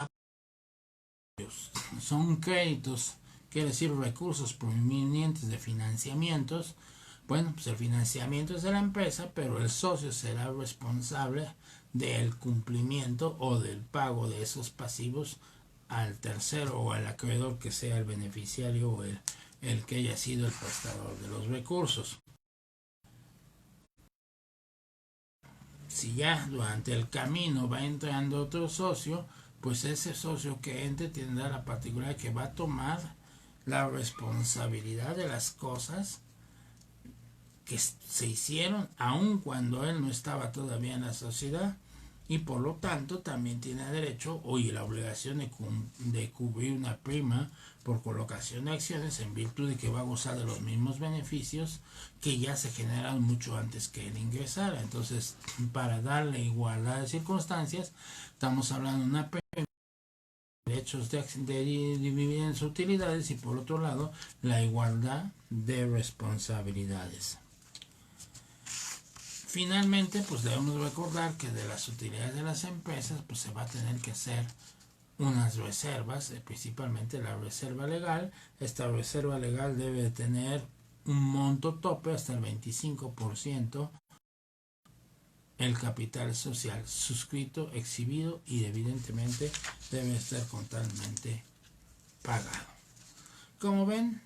son créditos, quiere decir recursos provenientes de financiamientos, bueno, pues el financiamiento es de la empresa, pero el socio será responsable del cumplimiento o del pago de esos pasivos al tercero o al acreedor que sea el beneficiario o el que haya sido el prestador de los recursos. Si ya durante el camino va entrando otro socio, pues ese socio que entre tendrá la particularidad que va a tomar la responsabilidad de las cosas que se hicieron aun cuando él no estaba todavía en la sociedad, y por lo tanto también tiene derecho y la obligación de cubrir una prima por colocación de acciones en virtud de que va a gozar de los mismos beneficios que ya se generan mucho antes que él ingresara. Entonces, para darle igualdad de circunstancias, estamos hablando de una prima, derechos de dividendos, utilidades, y por otro lado la igualdad de responsabilidades. Finalmente, pues debemos recordar que de las utilidades de las empresas pues se va a tener que hacer unas reservas, principalmente la reserva legal. Esta reserva legal debe de tener un monto tope hasta el 25% el capital social suscrito, exhibido y evidentemente debe estar totalmente pagado. Como ven,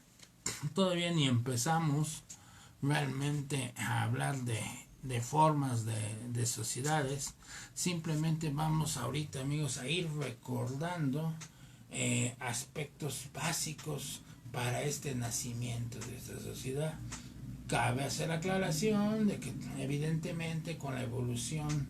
todavía ni empezamos realmente a hablar de formas de sociedades. Simplemente vamos ahorita, amigos, a ir recordando aspectos básicos para este nacimiento de esta sociedad. Cabe hacer la aclaración de que evidentemente con la evolución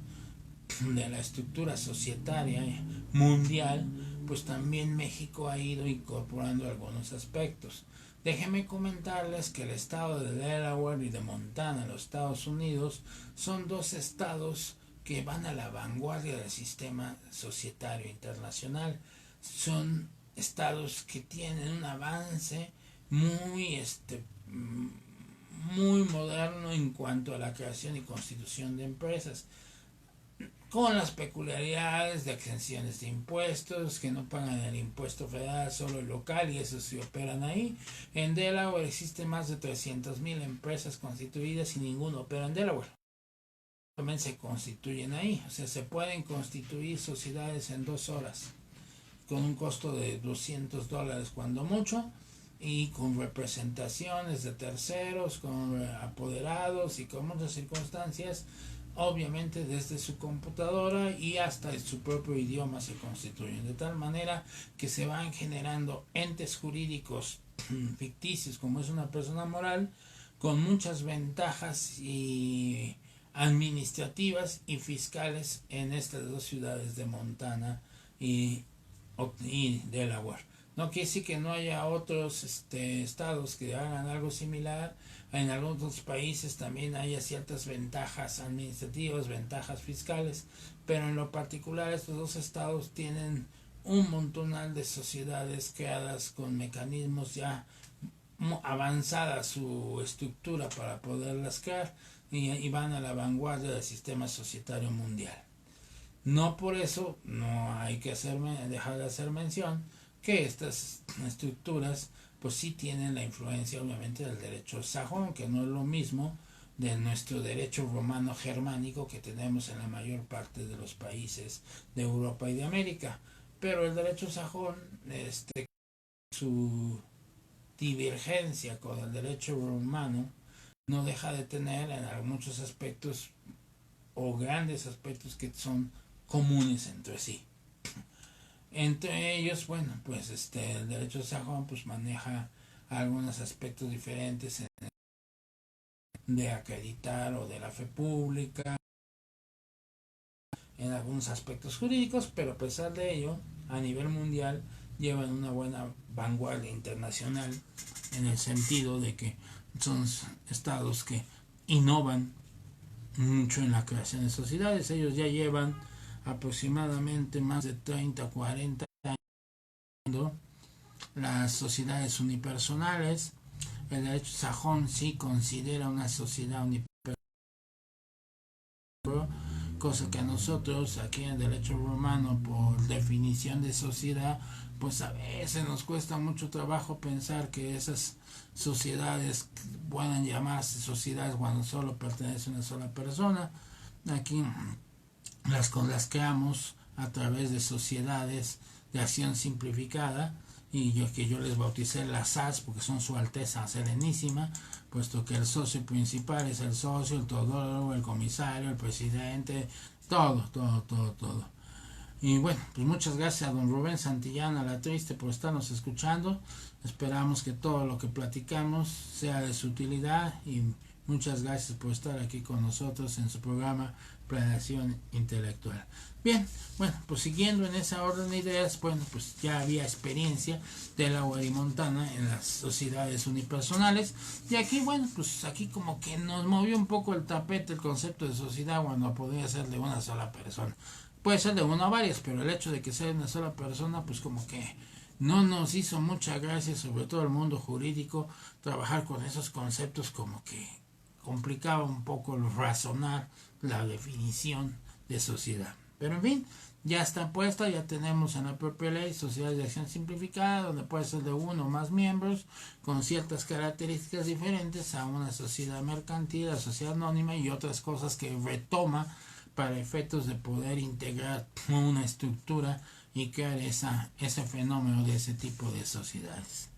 de la estructura societaria mundial, pues también México ha ido incorporando algunos aspectos. Déjenme comentarles que el estado de Delaware y de Montana en los Estados Unidos son dos estados que van a la vanguardia del sistema societario internacional. Son estados que tienen un avance muy moderno en cuanto a la creación y constitución de empresas, con las peculiaridades de exenciones de impuestos, que no pagan el impuesto federal, solo el local, y eso sí operan ahí. En Delaware existen más de 300,000 empresas constituidas y ninguno opera en Delaware. También se constituyen ahí, o sea, se pueden constituir sociedades en 2 horas, con un costo de $200 cuando mucho, y con representaciones de terceros, con apoderados y con muchas circunstancias. Obviamente desde su computadora y hasta su propio idioma se constituyen, de tal manera que se van generando entes jurídicos ficticios como es una persona moral, con muchas ventajas y administrativas y fiscales en estas dos ciudades de Montana y Delaware. No quiere decir que no haya otros estados que hagan algo similar. En algunos otros países también haya ciertas ventajas administrativas, ventajas fiscales, pero en lo particular estos dos estados tienen un montonal de sociedades creadas con mecanismos ya avanzada su estructura para poderlas crear, y van a la vanguardia del sistema societario mundial. No por eso no hay que dejar de hacer mención que estas estructuras pues sí tienen la influencia obviamente del derecho sajón, que no es lo mismo de nuestro derecho romano germánico que tenemos en la mayor parte de los países de Europa y de América. Pero el derecho sajón, su divergencia con el derecho romano, no deja de tener en muchos aspectos o grandes aspectos que son comunes entre sí. Entre ellos, bueno, pues el derecho sajón pues maneja algunos aspectos diferentes de acreditar o de la fe pública en algunos aspectos jurídicos, pero a pesar de ello, a nivel mundial llevan una buena vanguardia internacional en el sentido de que son estados que innovan mucho en la creación de sociedades. Ellos ya llevan aproximadamente más de 30 o 40 años las sociedades unipersonales. El derecho sajón sí considera una sociedad unipersonal, cosa que a nosotros aquí en el derecho romano, por definición de sociedad, pues a veces nos cuesta mucho trabajo pensar que esas sociedades puedan llamarse sociedades cuando solo pertenece a una sola persona. Aquí las creamos a través de sociedades de acción simplificada, y yo les bauticé las SAS porque son su Alteza Serenísima, puesto que el socio principal es el socio, el todólogo, el comisario, el presidente, todo. Y bueno, pues muchas gracias a don Rubén Santillana La Triste por estarnos escuchando. Esperamos que todo lo que platicamos sea de su utilidad y Muchas gracias por estar aquí con nosotros en su programa Planeación Intelectual. Bien, bueno, pues siguiendo en esa orden de ideas, bueno, pues ya había experiencia de la Montana en las sociedades unipersonales, y aquí, bueno, pues aquí como que nos movió un poco el tapete el concepto de sociedad cuando podría ser de una sola persona. Puede ser de una o varias, pero el hecho de que sea una sola persona, pues como que no nos hizo mucha gracia, sobre todo el mundo jurídico, trabajar con esos conceptos, como que complicaba un poco el razonar la definición de sociedad. Pero en fin, ya está puesta, ya tenemos en la propia ley sociedades de acción simplificada, donde puede ser de uno o más miembros, con ciertas características diferentes a una sociedad mercantil, a sociedad anónima y otras cosas que retoma para efectos de poder integrar una estructura y crear ese fenómeno de ese tipo de sociedades.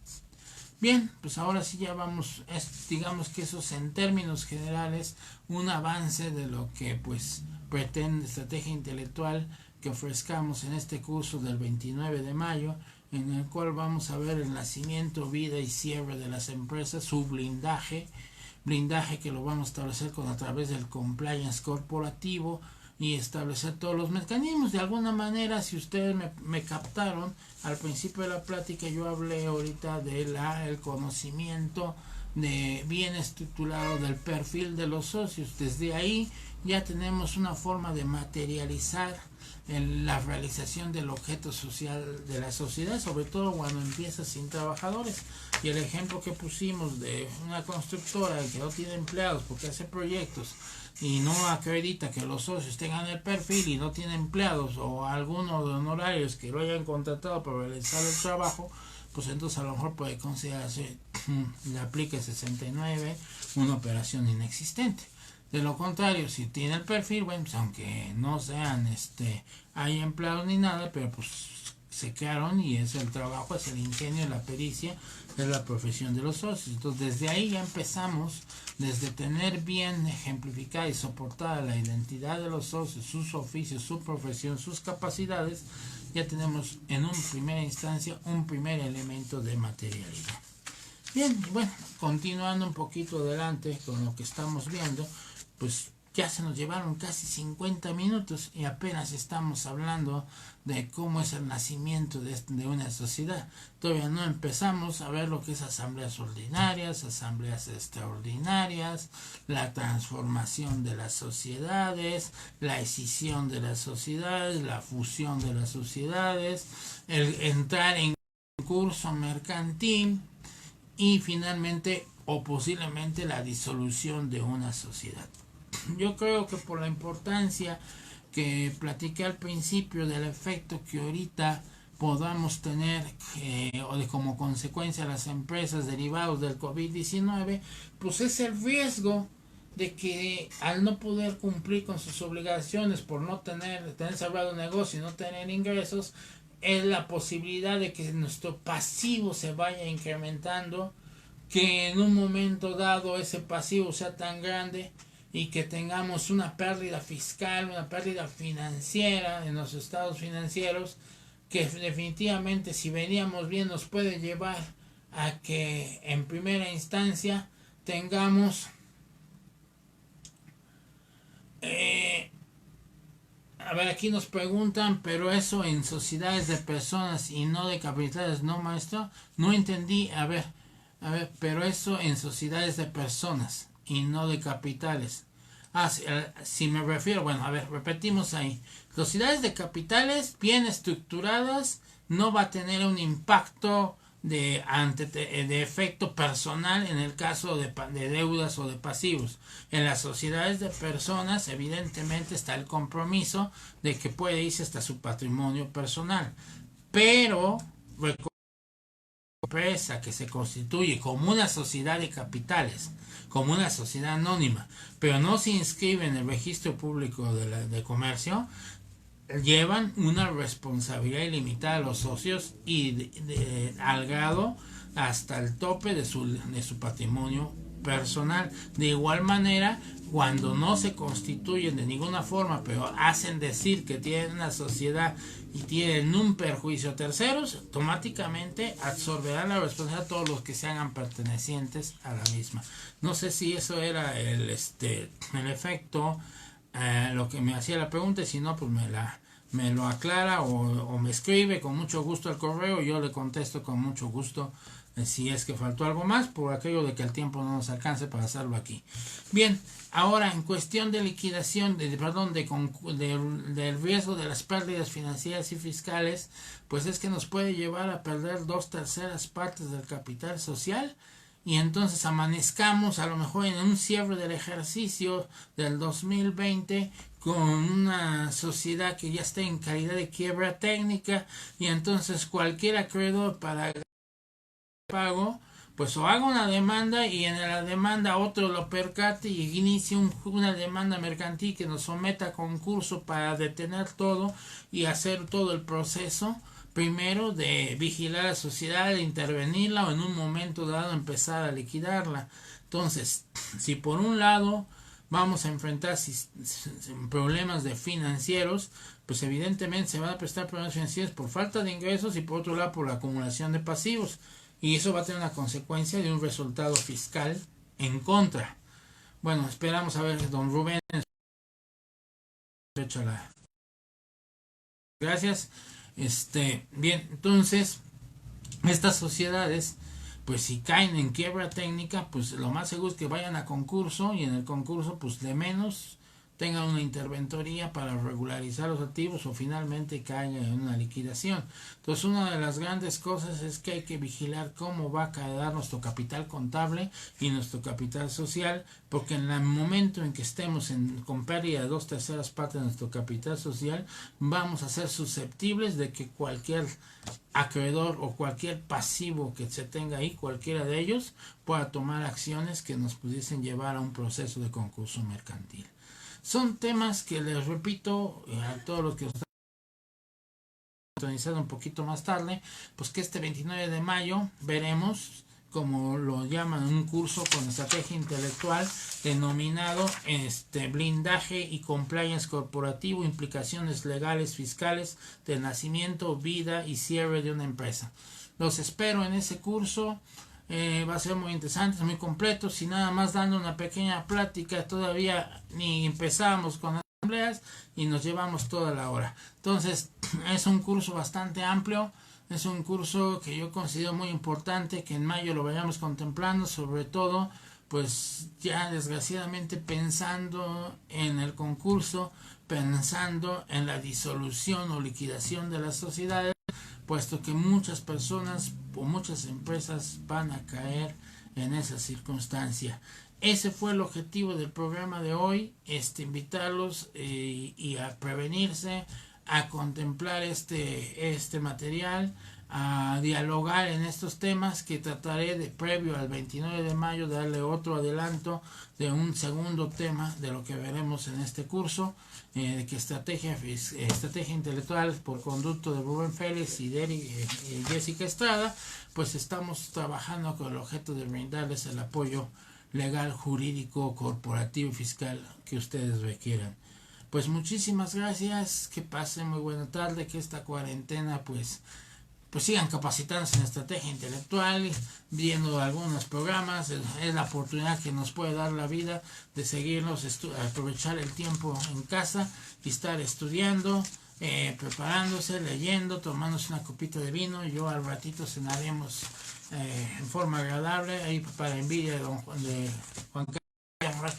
Bien, pues ahora sí ya vamos, digamos que eso es en términos generales un avance de lo que pues pretende estrategia intelectual que ofrezcamos en este curso del 29 de mayo, en el cual vamos a ver el nacimiento, vida y cierre de las empresas, su blindaje que lo vamos a establecer a través del compliance corporativo, y establecer todos los mecanismos. De alguna manera, si ustedes me captaron al principio de la plática, yo hablé ahorita de el conocimiento bien estructurado del perfil de los socios. Desde ahí ya tenemos una forma de materializar la realización del objeto social de la sociedad, sobre todo cuando empieza sin trabajadores. Y el ejemplo que pusimos de una constructora que no tiene empleados porque hace proyectos y no acredita que los socios tengan el perfil y no tiene empleados o algunos de honorarios que lo hayan contratado para realizar el trabajo, pues entonces a lo mejor puede considerarse, le aplica 69, una operación inexistente. De lo contrario, si tiene el perfil, bueno, pues aunque no sean hay empleados ni nada, pero pues se crearon y es el trabajo, es el ingenio, la pericia, es la profesión de los socios. Entonces desde ahí ya empezamos, desde tener bien ejemplificada y soportada la identidad de los socios, sus oficios, su profesión, sus capacidades, ya tenemos en una primera instancia un primer elemento de materialidad. Bien, bueno, continuando un poquito adelante con lo que estamos viendo, pues ya se nos llevaron casi 50 minutos y apenas estamos hablando de cómo es el nacimiento de una sociedad. Todavía no empezamos a ver lo que es asambleas ordinarias, asambleas extraordinarias, la transformación de las sociedades, la escisión de las sociedades, la fusión de las sociedades, el entrar en curso mercantil y finalmente o posiblemente la disolución de una sociedad. Yo creo que por la importancia que platiqué al principio del efecto que ahorita podamos tener o de como consecuencia las empresas derivados del COVID-19, pues es el riesgo de que al no poder cumplir con sus obligaciones por no tener cerrado un negocio y no tener ingresos, es la posibilidad de que nuestro pasivo se vaya incrementando, que en un momento dado ese pasivo sea tan grande y que tengamos una pérdida fiscal, una pérdida financiera en los estados financieros, que definitivamente si veníamos bien nos puede llevar a que en primera instancia tengamos a ver, aquí nos preguntan, pero eso en sociedades de personas y no de capitales, ¿no, maestro? No entendí, a ver, pero eso en sociedades de personas y no de capitales. Si me refiero, bueno, a ver, repetimos ahí. Sociedades de capitales bien estructuradas no va a tener un impacto de efecto personal en el caso de deudas o de pasivos. En las sociedades de personas evidentemente está el compromiso de que puede irse hasta su patrimonio personal, pero empresa que se constituye como una sociedad de capitales, como una sociedad anónima, pero no se inscribe en el registro público de comercio, llevan una responsabilidad ilimitada a los socios y al grado hasta el tope de su patrimonio personal. De igual manera, cuando no se constituyen de ninguna forma, pero hacen decir que tienen una sociedad y tienen un perjuicio a terceros, automáticamente absorberán la responsabilidad de todos los que se hagan pertenecientes a la misma. No sé si eso era el efecto, lo que me hacía la pregunta, y si no, pues me lo aclara o me escribe con mucho gusto al correo, y yo le contesto con mucho gusto si es que faltó algo más, por aquello de que el tiempo no nos alcance para hacerlo aquí. Bien, ahora en cuestión de liquidación, del riesgo de las pérdidas financieras y fiscales, pues es que nos puede llevar a perder 2/3 partes del capital social, y entonces amanezcamos a lo mejor en un cierre del ejercicio del 2020 con una sociedad que ya está en calidad de quiebra técnica, y entonces cualquier acreedor para pago, pues o haga una demanda y en la demanda otro lo percate y inicie una demanda mercantil que nos someta a concurso para detener todo y hacer todo el proceso primero de vigilar a la sociedad, de intervenirla o en un momento dado empezar a liquidarla. Entonces, si por un lado vamos a enfrentar problemas de financieros, pues evidentemente se van a prestar problemas financieros por falta de ingresos y por otro lado por la acumulación de pasivos. Y eso va a tener una consecuencia de un resultado fiscal en contra. Bueno, esperamos a ver, don Rubén. Gracias. Bien, entonces, estas sociedades, pues si caen en quiebra técnica, pues lo más seguro es que vayan a concurso, y en el concurso, pues de menos tengan una interventoría para regularizar los activos o finalmente caigan en una liquidación. Entonces, una de las grandes cosas es que hay que vigilar cómo va a quedar nuestro capital contable y nuestro capital social, porque en el momento en que estemos con pérdida de 2/3 partes de nuestro capital social, vamos a ser susceptibles de que cualquier acreedor o cualquier pasivo que se tenga ahí, cualquiera de ellos, pueda tomar acciones que nos pudiesen llevar a un proceso de concurso mercantil. Son temas que les repito a todos los que están sintonizando un poquito más tarde, pues que este 29 de mayo veremos, como lo llaman, un curso con estrategia intelectual denominado blindaje y compliance corporativo, implicaciones legales fiscales de nacimiento, vida y cierre de una empresa. Los espero en ese curso. Va a ser muy interesante, muy completo. Si nada más dando una pequeña plática, todavía ni empezamos con las asambleas y nos llevamos toda la hora. Entonces es un curso bastante amplio, es un curso que yo considero muy importante que en mayo lo vayamos contemplando, sobre todo pues ya desgraciadamente pensando en el concurso, pensando en la disolución o liquidación de las sociedades, puesto que muchas personas o muchas empresas van a caer en esa circunstancia. Ese fue el objetivo del programa de hoy, invitarlos y a prevenirse, a contemplar este material, a dialogar en estos temas que trataré de previo al 29 de mayo darle otro adelanto de un segundo tema de lo que veremos en este curso, de que estrategia intelectual por conducto de Rubén Félix y de Jessica Estrada, pues estamos trabajando con el objeto de brindarles el apoyo legal, jurídico, corporativo y fiscal que ustedes requieran. Pues muchísimas gracias, que pasen muy buena tarde, que esta cuarentena pues sigan capacitándose en estrategia intelectual, viendo algunos programas. Es la oportunidad que nos puede dar la vida de seguirnos, aprovechar el tiempo en casa y estar estudiando, preparándose, leyendo, tomándose una copita de vino. Yo al ratito cenaremos en forma agradable, ahí para envidia de Juan Carlos.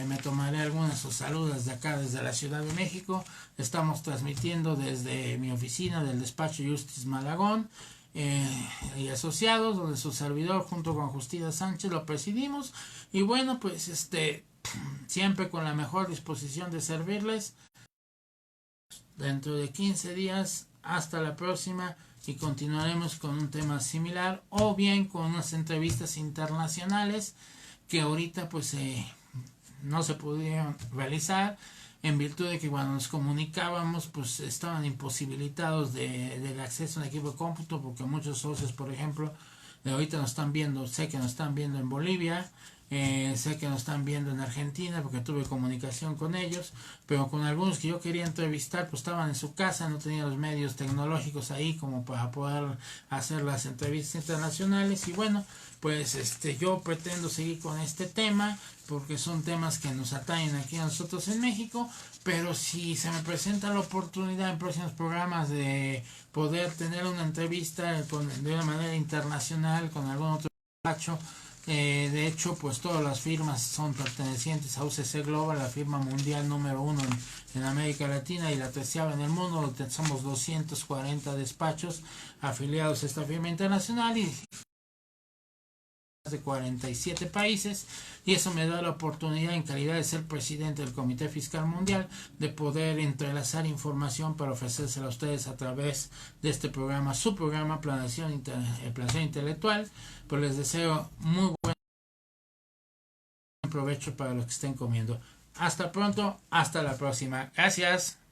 Me tomaré algunas saludas de acá desde la Ciudad de México. Estamos transmitiendo desde mi oficina del despacho Justis Malagón y asociados, donde su servidor junto con Justina Sánchez lo presidimos, y bueno, pues siempre con la mejor disposición de servirles. Dentro de 15 días, hasta la próxima, y continuaremos con un tema similar o bien con unas entrevistas internacionales que ahorita pues no se pudieron realizar en virtud de que cuando nos comunicábamos pues estaban imposibilitados del acceso a un equipo de cómputo, porque muchos socios, por ejemplo, ahorita nos están viendo, sé que nos están viendo en Bolivia, sé que nos están viendo en Argentina porque tuve comunicación con ellos, pero con algunos que yo quería entrevistar pues estaban en su casa, no tenía los medios tecnológicos ahí como para poder hacer las entrevistas internacionales. Y bueno, pues yo pretendo seguir con este tema porque son temas que nos atañen aquí a nosotros en México, pero si se me presenta la oportunidad en próximos programas de poder tener una entrevista de una manera internacional con algún otro despacho, de hecho, pues todas las firmas son pertenecientes a UCC Global, la firma mundial número uno en América Latina y la 13ª en el mundo. Somos 240 despachos afiliados a esta firma internacional y de 47 países, y eso me da la oportunidad, en calidad de ser presidente del Comité Fiscal Mundial, de poder entrelazar información para ofrecérsela a ustedes a través de este programa, su programa Planeación Intelectual. Pues les deseo muy buen provecho para los que estén comiendo. Hasta pronto, hasta la próxima. Gracias.